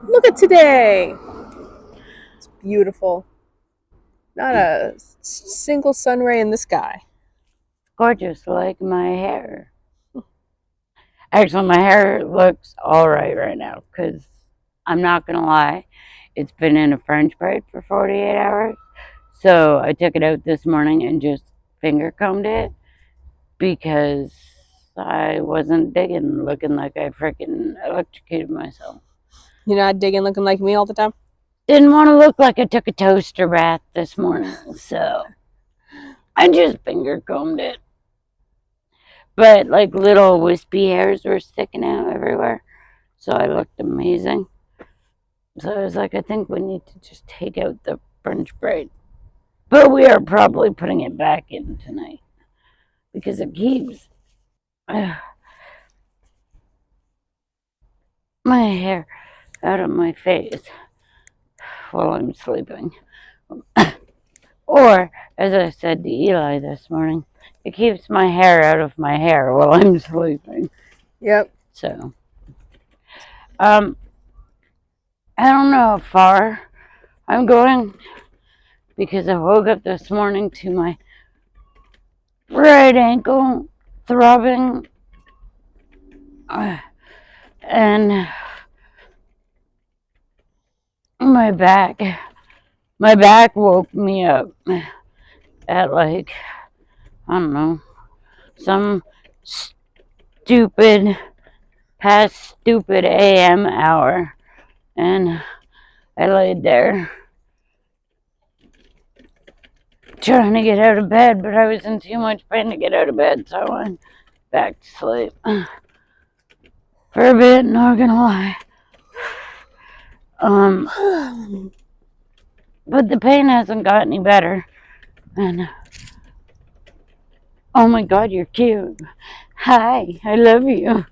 Look at today. It's beautiful. Not a single sun ray in the sky. Gorgeous, like my hair. Actually, my hair looks alright right now, because I'm not going to lie, it's been in a French braid for 48 hours. So I took it out this morning and just finger combed it because I wasn't digging looking like I freaking electrocuted myself. You're not digging looking like me all the time? Didn't want to look like I took a toaster bath this morning, so I just finger combed it. But like little wispy hairs were sticking out everywhere, so I looked amazing. So I was like, I think we need to just take out the French braid. But we are probably putting it back in tonight because it keeps my hair out of my face while I'm sleeping. Or, as I said to Eli this morning, it keeps my hair out of my hair while I'm sleeping. Yep. So, I don't know how far I'm going because I woke up this morning to my right ankle throbbing and my back woke me up at like, I don't know, some past stupid AM hour, and I laid there trying to get out of bed, but I was in too much pain to get out of bed, so I went back to sleep for a bit, not gonna lie. But the pain hasn't got any better, and oh my god, you're cute. Hi, I love you.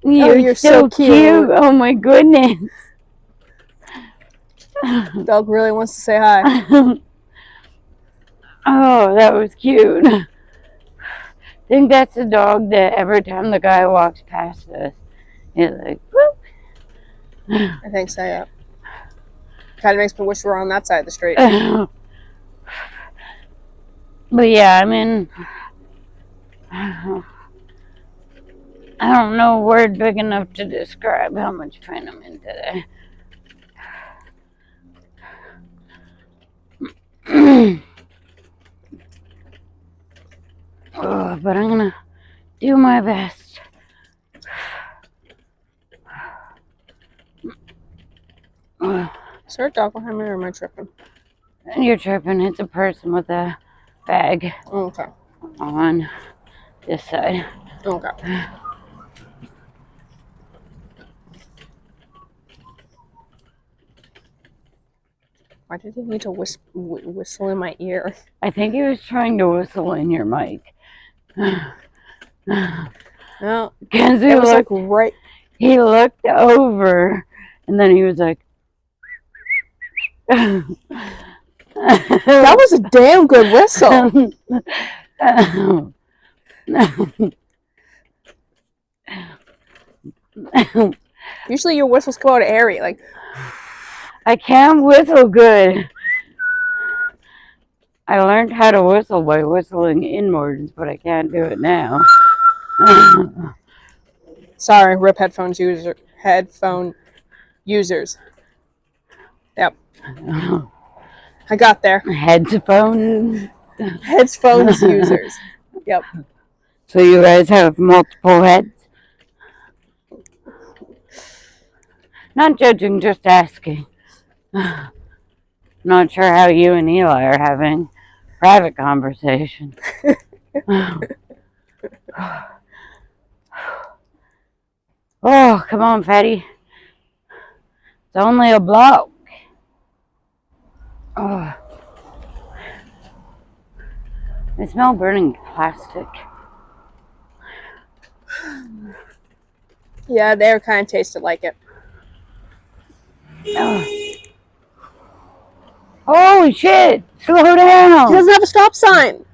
You're so cute. Oh my goodness. Dog really wants to say hi. Oh, that was cute. I think that's the dog that every time the guy walks past us, he's like, whoop. I think so, yeah. Kind of makes me wish we were on that side of the street. But yeah, I mean, I don't know a word big enough to describe how much pain I'm in today. But I'm gonna do my best. Is there a dog behind me or am I tripping? You're tripping. It's a person with a bag on this side. Okay. Why did he need to whistle in my ear? I think he was trying to whistle in your mic. No, because it was like right. He looked over, and then he was like, that was a damn good whistle. Usually your whistles come out airy, like. I can't whistle good. I learned how to whistle by whistling inwards, but I can't do it now. Sorry, rip headphone users. Yep. I got there. Headphones users. Yep. So you guys have multiple heads? Not judging, just asking. Not sure how you and Eli are having private conversation. Oh, come on, fatty. It's only a block. Oh. I smell burning plastic. Yeah, the air kind of tasted like it. Oh. Holy shit! Slow down! He doesn't have a stop sign.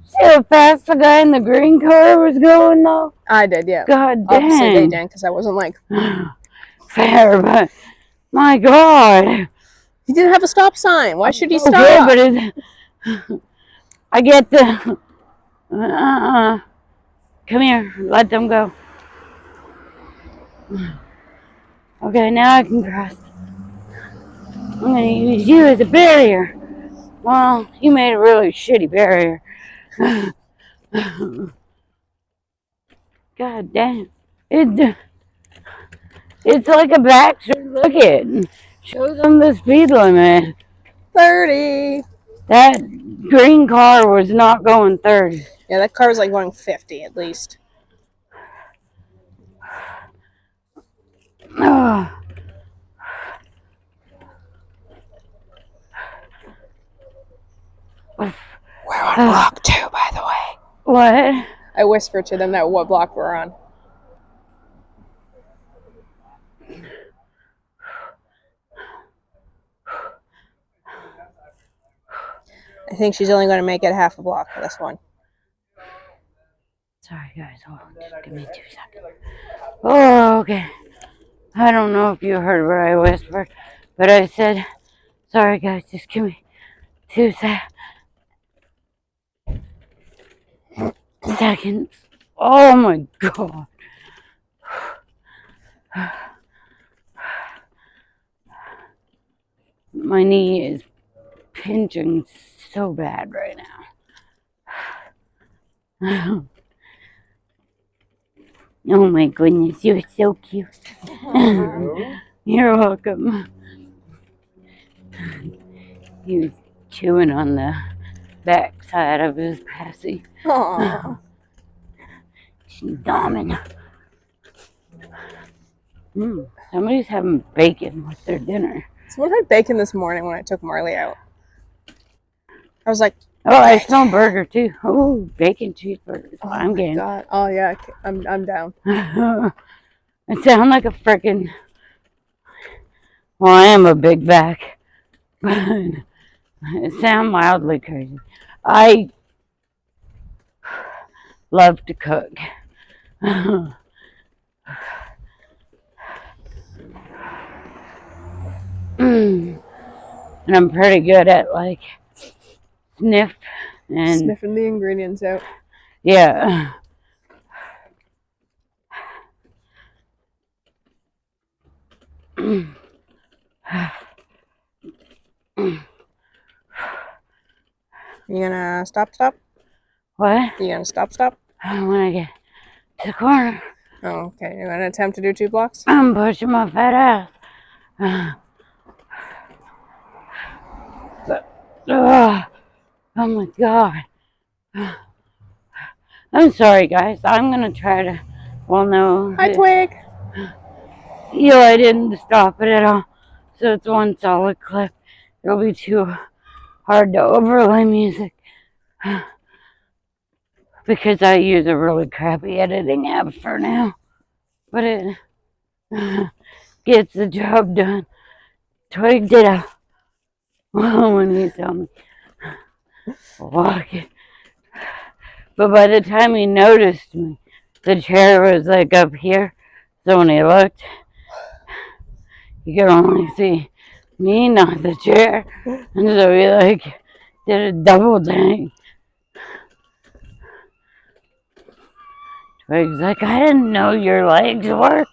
See how fast the guy in the green car was going, though? I did, yeah. God Obviously, they dang. didn't, because I wasn't like... Fair, but my God. He didn't have a stop sign. Why should he stop? Okay, but I get the... Come here. Let them go. Okay, now I can cross. I'm going to use you as a barrier. Well, you made a really shitty barrier. God damn. It's like a back look it. Show them the speed limit. 30. That green car was not going 30. Yeah, that car was like going 50 at least. Oh. We're on block 2, by the way. What? I whispered to them that what block we're on. I think she's only going to make it half a block for this one. Sorry, guys. Hold on. Just give me 2 seconds. Oh, okay. I don't know if you heard what I whispered, but I said, sorry, guys. Just give me 2 seconds. Oh, my God. My knee is pinching so bad right now. Oh my goodness, you're so cute. You're welcome. He was chewing on the back side of his passy. Aww. Domin. Somebody's having bacon with their dinner. Someone had bacon this morning when I took Marley out. I was like, oh, I smell burger too. Oh, bacon cheeseburgers. oh I'm game. God. Oh yeah, I'm down. It sounds like a freaking. Well, I am a big back, but it sounds mildly crazy. I love to cook. And I'm pretty good at like Sniffing the ingredients out. Yeah. You gonna stop? What? You gonna stop? When I get to the corner. Oh, okay. You're gonna attempt to do 2 blocks? I'm pushing my fat ass. Oh my God. I'm sorry, guys. I'm gonna try to. Well, no. Hi, Twig. I didn't stop it at all. So it's one solid clip. It'll be too hard to overlay music. Because I use a really crappy editing app for now. But it gets the job done. Twig did a when he saw me walking. But by the time he noticed me, the chair was like up here. So when he looked, you could only see me, not the chair. And so he like did a double dang. Twig's like, I didn't know your legs worked.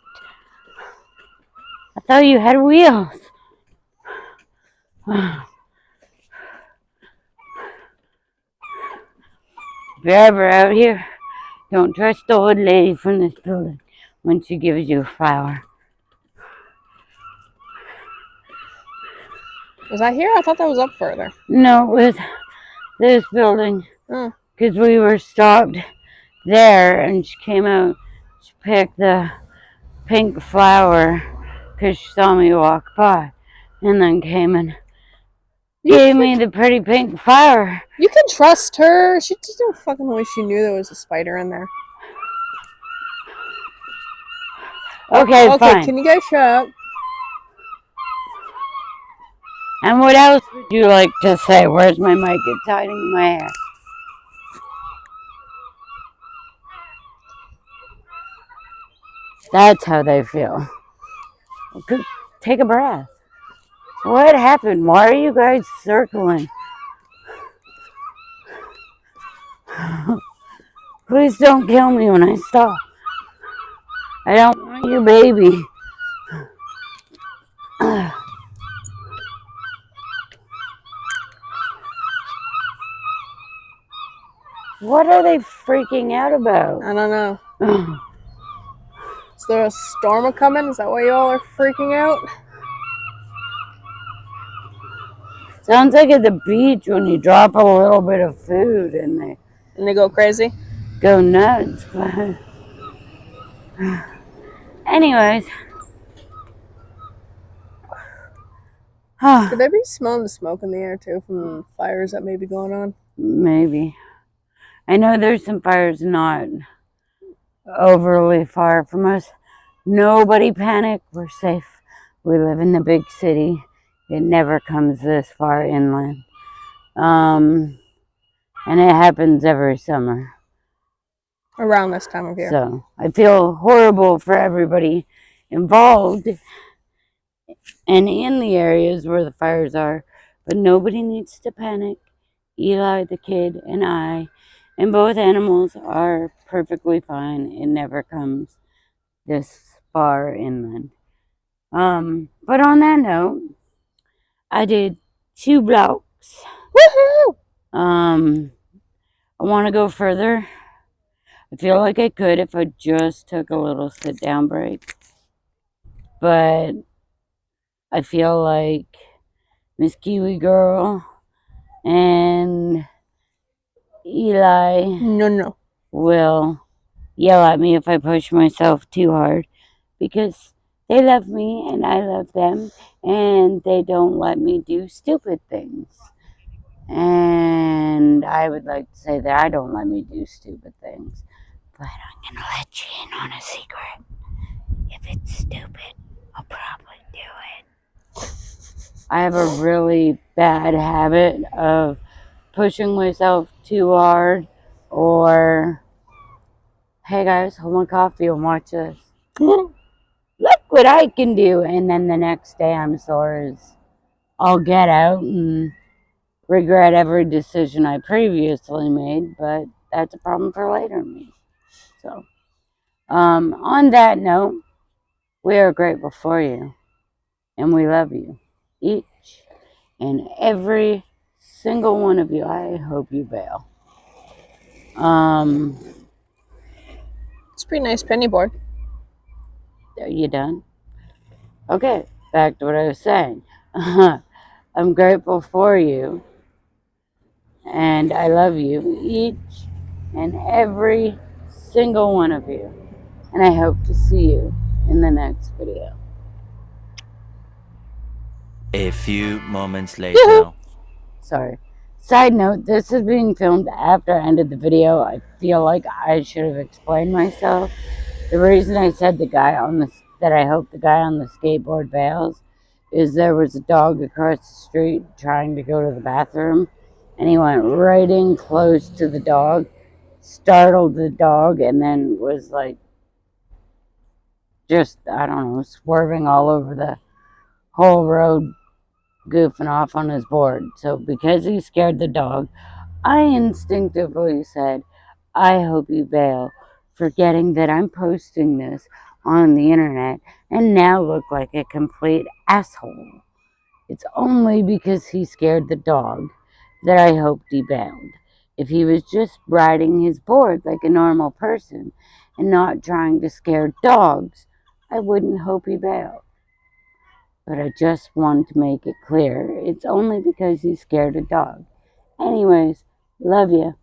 I thought you had wheels. If you're ever out here, don't trust the old lady from this building when she gives you a flower. Was that here? I thought that was up further. No, it was this building. Because we were stopped there and she came out. She picked the pink flower because she saw me walk by. And then came and gave me the pretty pink flower. You can trust her. She just don't fucking know she knew there was a spider in there. Okay, fine. Can you guys shut up? And what else would you like to say? Where's my mic? It's hiding in my hair. That's how they feel. Take a breath. What happened? Why are you guys circling? Please don't kill me when I stop. I don't want your baby. What are they freaking out about? I don't know. Is there a storm coming? Is that why y'all are freaking out? Sounds like at the beach when you drop a little bit of food and they go crazy? Go nuts. But anyways. Could they be smelling the smoke in the air too from fires that may be going on? Maybe. I know there's some fires not overly far from us. Nobody panic. We're safe. We live in the big city. It never comes this far inland. And it happens every summer. Around this time of year. So I feel horrible for everybody involved and in the areas where the fires are. But nobody needs to panic. Eli, the kid, and I, and both animals are perfectly fine. It never comes this far inland. But on that note, I did 2 blocks. Woohoo! I want to go further. I feel like I could if I just took a little sit down break. But I feel like Miss Kiwi Girl and Eli No. will yell at me if I push myself too hard because they love me and I love them and they don't let me do stupid things. And I would like to say that I don't let me do stupid things, but I'm gonna let you in on a secret. If it's stupid, I'll probably do it. I have a really bad habit of pushing myself too hard or, hey guys, hold my coffee and watch this. Look what I can do. And then the next day I'm sore as I'll get out and regret every decision I previously made, but that's a problem for later me. So, on that note, we are grateful for you and we love you. Each and every single one of you. I hope you bail. It's a pretty nice penny board. Are you done? Okay, back to what I was saying. I'm grateful for you. And I love you, each and every single one of you. And I hope to see you in the next video. A few moments later. Sorry. Side note, this is being filmed after I ended the video. I feel like I should have explained myself. The reason I said that I hope the guy on the skateboard bails is there was a dog across the street trying to go to the bathroom, and he went right in close to the dog, startled the dog, and then was like just, I don't know, swerving all over the whole road, goofing off on his board. So because he scared the dog, I instinctively said, I hope you bail, forgetting that I'm posting this on the internet and now look like a complete asshole. It's only because he scared the dog that I hoped he bailed. If he was just riding his board like a normal person and not trying to scare dogs, I wouldn't hope he bailed. But I just want to make it clear, it's only because he scared a dog. Anyways, love you.